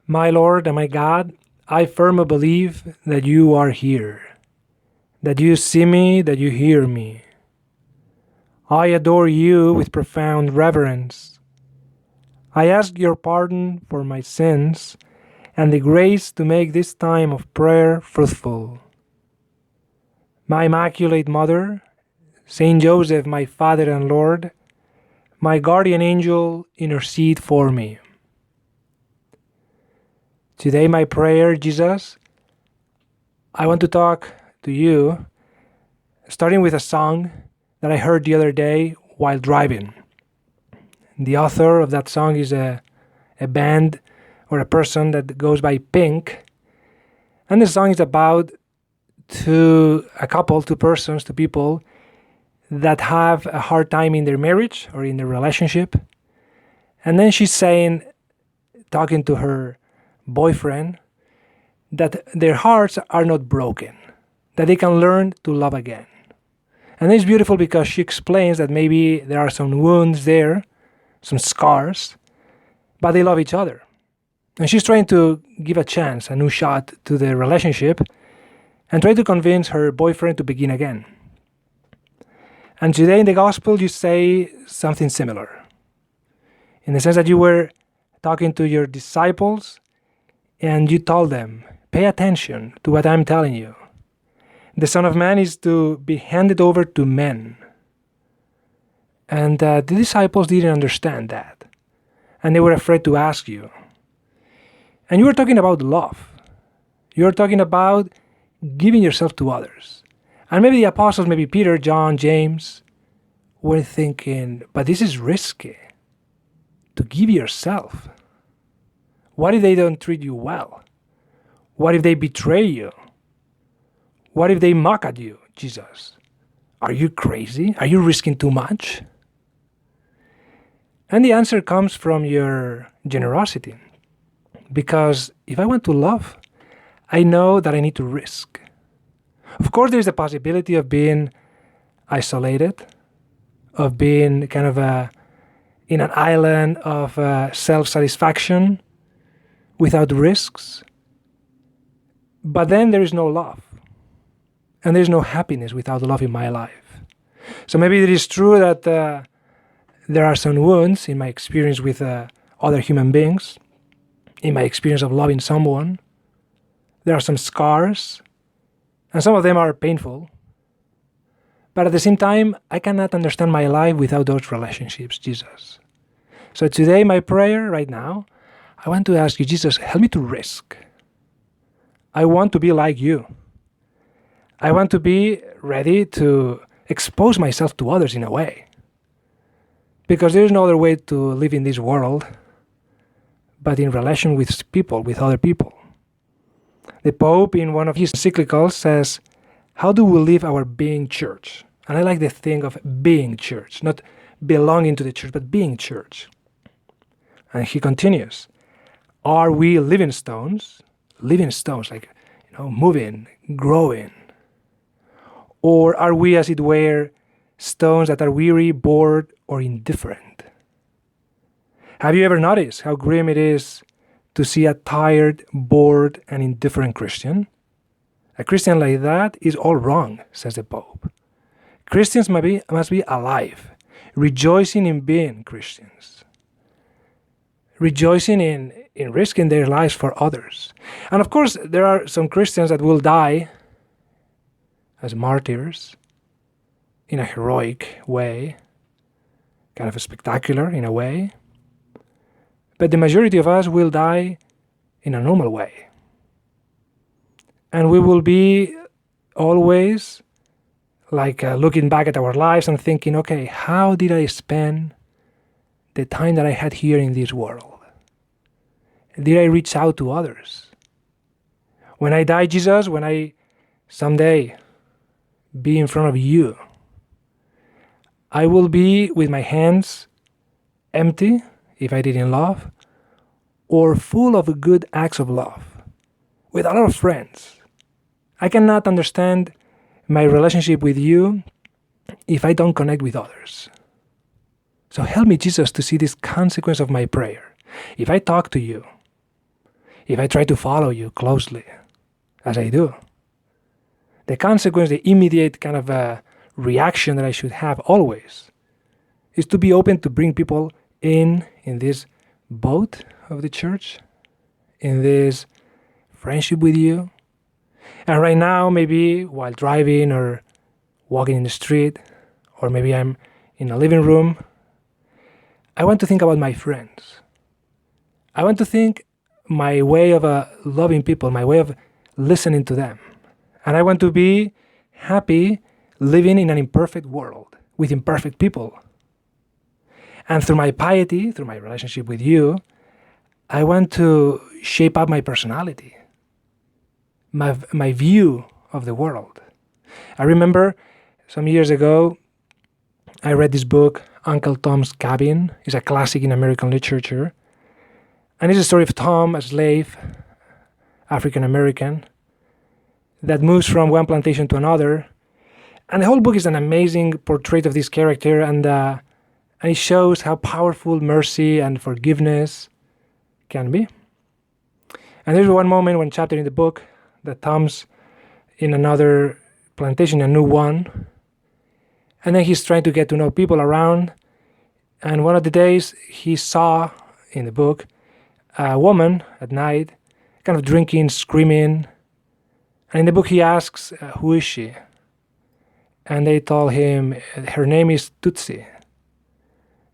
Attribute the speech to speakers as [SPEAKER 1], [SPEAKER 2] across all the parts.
[SPEAKER 1] My Lord and my God, I firmly believe that you are here, that you see me, that you hear me. I adore you with profound reverence. I ask your pardon for my sins and the grace to make this time of prayer fruitful. My Immaculate Mother, Saint Joseph, my Father and Lord, my guardian angel, intercede for me. Today, my prayer, Jesus, I want to talk to you, starting with a song that I heard the other day while driving. The author of that song is a band or a person that goes by Pink, and the song is about two persons, two people that have a hard time in their marriage or in their relationship. And then she's saying, talking to her boyfriend, that their hearts are not broken, that they can learn to love again. And it's beautiful because she explains that maybe there are some wounds there, some scars, but they love each other. And she's trying to give a chance, a new shot to the relationship, and try to convince her boyfriend to begin again. And today in the gospel, you say something similar, in the sense that you were talking to your disciples and you told them, pay attention to what I'm telling you. The Son of Man is to be handed over to men. And the disciples didn't understand that. And they were afraid to ask you. And you were talking about love. You were talking about giving yourself to others. And maybe the apostles, maybe Peter, John, James, were thinking, but this is risky, to give yourself. What if they don't treat you well? What if they betray you? What if they mock at you, Jesus? Are you crazy? Are you risking too much? And the answer comes from your generosity. Because if I want to love, I know that I need to risk. Of course, there's the possibility of being isolated, of being kind of in an island of self-satisfaction without risks. But then there is no love. And there's no happiness without love in my life. So maybe it is true that there are some wounds in my experience with other human beings, in my experience of loving someone. There are some scars, and some of them are painful. But at the same time, I cannot understand my life without those relationships, Jesus. So today, my prayer right now, I want to ask you, Jesus, help me to risk. I want to be like you. I want to be ready to expose myself to others in a way. Because there is no other way to live in this world but in relation with people, with other people. The Pope, in one of his encyclicals, says, how do we live our being church? And I like the thing of being church, not belonging to the church, but being church. And he continues, are we living stones? Living stones, like, moving, growing. Or are we, as it were, stones that are weary, bored, or indifferent? Have you ever noticed how grim it is to see a tired, bored, and indifferent Christian? A Christian like that is all wrong, says the Pope. Christians must be alive, rejoicing in being Christians, rejoicing in risking their lives for others. And of course, there are some Christians that will die as martyrs in a heroic way, kind of spectacular in a way. But the majority of us will die in a normal way. And we will be always looking back at our lives and thinking, okay, how did I spend the time that I had here in this world? Did I reach out to others? When I die, Jesus, when I someday be in front of you, I will be with my hands empty, if I didn't love, or full of good acts of love, with a lot of friends. I cannot understand my relationship with you if I don't connect with others. So help me, Jesus, to see this consequence of my prayer. If I talk to you, if I try to follow you closely, as I do. The consequence, the immediate kind of reaction that I should have always, is to be open to bring people in this boat of the church, in this friendship with you. And right now, maybe while driving or walking in the street, or maybe I'm in a living room, I want to think about my friends. I want to think my way of loving people, my way of listening to them. And I want to be happy living in an imperfect world with imperfect people. And through my piety, through my relationship with you, I want to shape up my personality, my view of the world. I remember some years ago, I read this book, Uncle Tom's Cabin. It's a classic in American literature. And it's a story of Tom, a slave, African American, that moves from one plantation to another. And the whole book is an amazing portrait of this character, and it shows how powerful mercy and forgiveness can be. And there's one chapter in the book that Tom's in another plantation, a new one, and then he's trying to get to know people around. And one of the days he saw in the book a woman at night, kind of drinking, screaming. And in the book he asks, who is she? And they told him, her name is Tootsie.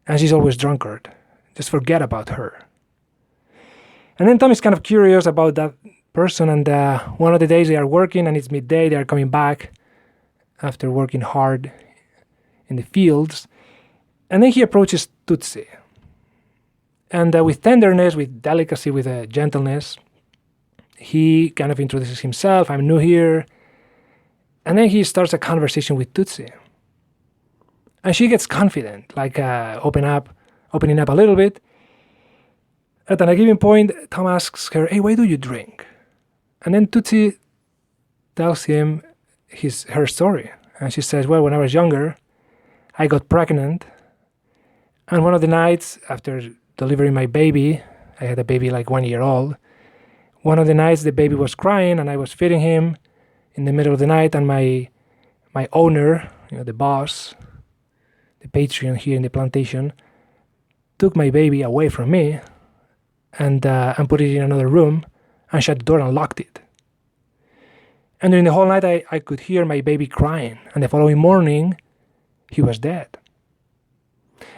[SPEAKER 1] And she's always drunkard. Just forget about her. And then Tom is kind of curious about that person. And one of the days they are working and it's midday, they are coming back after working hard in the fields. And then he approaches Tootsie. And with tenderness, with delicacy, with gentleness, he kind of introduces himself. I'm new here. And then he starts a conversation with Tootsie. And she gets confident, like opening up a little bit. At a given point, Tom asks her, hey, why do you drink? And then Tootsie tells him her story. And she says, well, when I was younger, I got pregnant. And one of the nights after delivering my baby, I had a baby like 1 year old. One of the nights the baby was crying and I was feeding him in the middle of the night, and my owner, the boss, the patron here in the plantation, took my baby away from me and put it in another room and shut the door and locked it. And during the whole night I could hear my baby crying, and the following morning he was dead.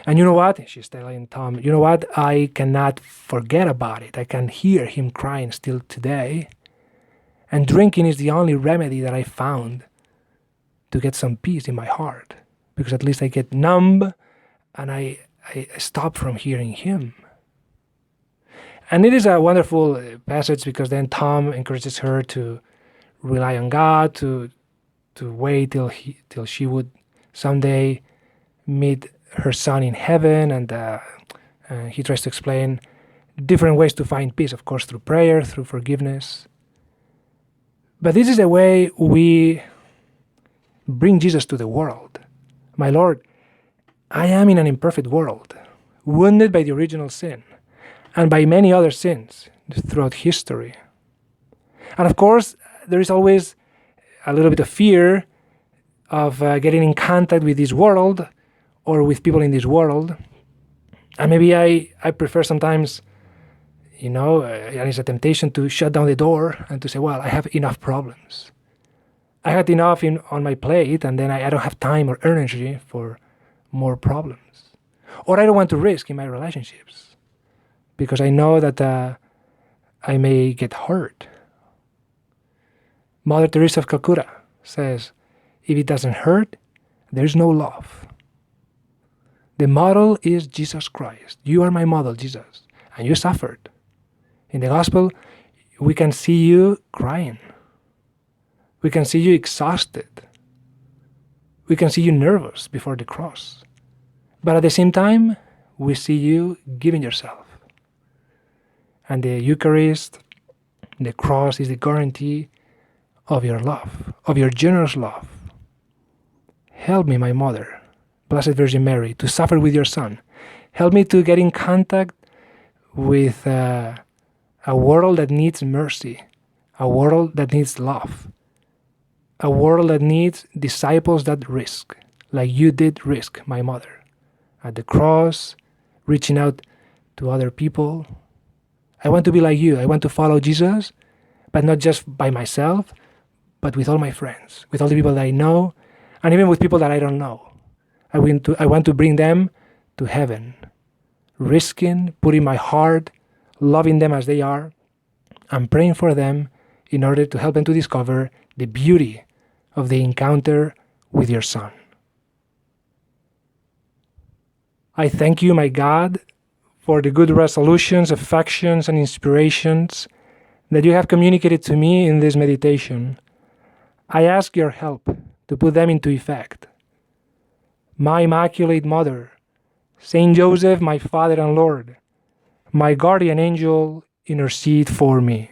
[SPEAKER 1] And you know what? She's telling Tom, you know what? I cannot forget about it. I can hear him crying still today. And drinking is the only remedy that I found to get some peace in my heart. Because at least I get numb and I stop from hearing him. And it is a wonderful passage because then Tom encourages her to rely on God, to wait till she would someday meet her son in heaven, and he tries to explain different ways to find peace, of course, through prayer, through forgiveness. But this is the way we bring Jesus to the world. My Lord, I am in an imperfect world, wounded by the original sin, and by many other sins throughout history. And of course, there is always a little bit of fear of getting in contact with this world or with people in this world. And maybe I prefer sometimes, and it's a temptation to shut down the door and to say, well, I have enough problems. I had enough on my plate, and then I don't have time or energy for more problems. Or I don't want to risk in my relationships because I know that I may get hurt. Mother Teresa of Calcutta says, if it doesn't hurt, there's no love. The model is Jesus Christ. You are my model, Jesus, and you suffered. In the gospel, we can see you crying. We can see you exhausted. We can see you nervous before the cross. But at the same time, we see you giving yourself. And the Eucharist, the cross, is the guarantee of your love, of your generous love. Help me, my mother, Blessed Virgin Mary, to suffer with your Son. Help me to get in contact with a a world that needs mercy, a world that needs love, a world that needs disciples that risk, like you did risk, my mother, at the cross, reaching out to other people. I want to be like you. I want to follow Jesus, but not just by myself, but with all my friends, with all the people that I know, and even with people that I don't know. I want to bring them to heaven, risking, putting my heart, loving them as they are, and praying for them in order to help them to discover the beauty of the encounter with your Son. I thank you, my God, for the good resolutions, affections, and inspirations that you have communicated to me in this meditation. I ask your help to put them into effect. My Immaculate Mother, Saint Joseph, my Father and Lord, my guardian angel, intercede for me.